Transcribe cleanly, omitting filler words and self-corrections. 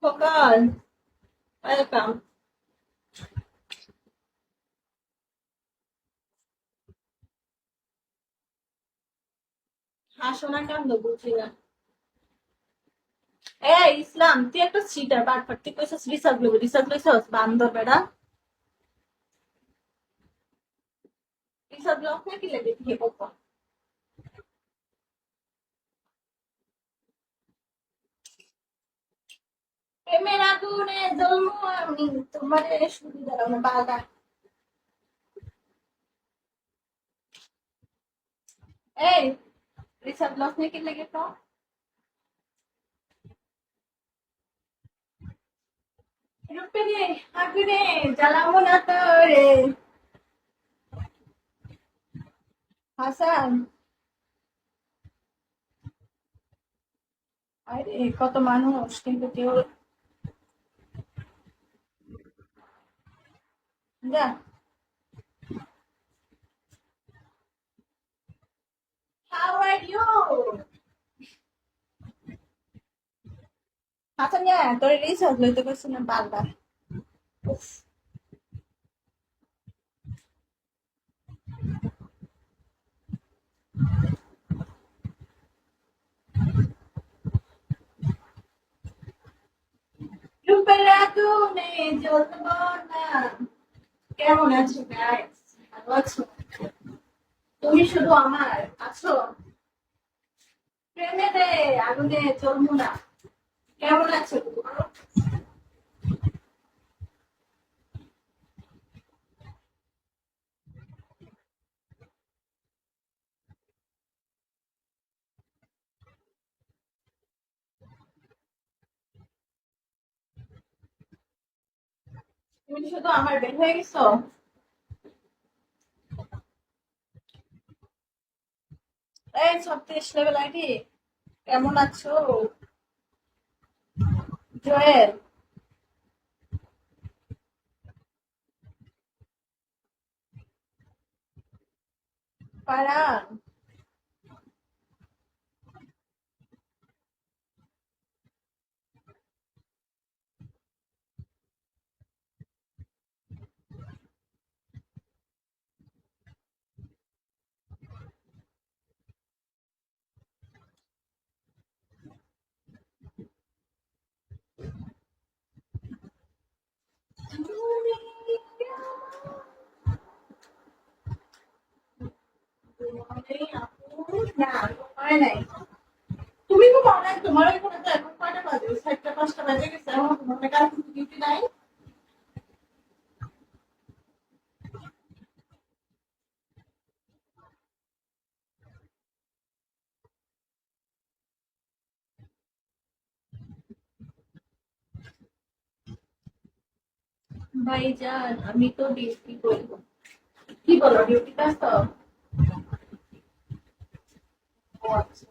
Khokon, welcome. হাসো না কান্দো বুঝি না। ইসলাম, তুই একটা সিটার বাটপার, তুই কইছস রিসার্চ লইব, রিসার্চ লইছস বান্দর বেড়া। রিসার্চ লস না কি লাগে কি বলবো। প্রেমের আগুনে জ্বলবো আমি, তোমার শুধু দাঁড়ানো বাগা। এই রিসার্চ লস না কি লাগে তো। রূপেরে আগুনে জ্বালাবো না তোরে। হাসান, আরে কত মানুষ কিন্তু কেউ। যা। How are you? হাসান, তোর রিসার্চ লইতে পারছি না বারবার। উফ, রূপের আগুনে জ্বলবো না। কেমন আছো গাইস? ভালো আছো? তুমি শুধু আমার আছো। প্রেমে রে আগুনে জ্বলবো না। কেমন আছো তুমি? তুমি শুধু আমার বের হয়ে গেছো। এই 36 লেভেল আইডি, কেমন আছো? জয়েল, পারান, না হয় নাই। তুমি তো অনেক, তোমার ওইখানে তো এখন কয়টা বাজে? 4টা 5টা বাজে গেছে, এখন তোমার কাল ডিউটি নাই। ভাইজান, আমি তো ডিউটি করি। কি বলো, ডিউটি কাজ তো? ও আচ্ছা।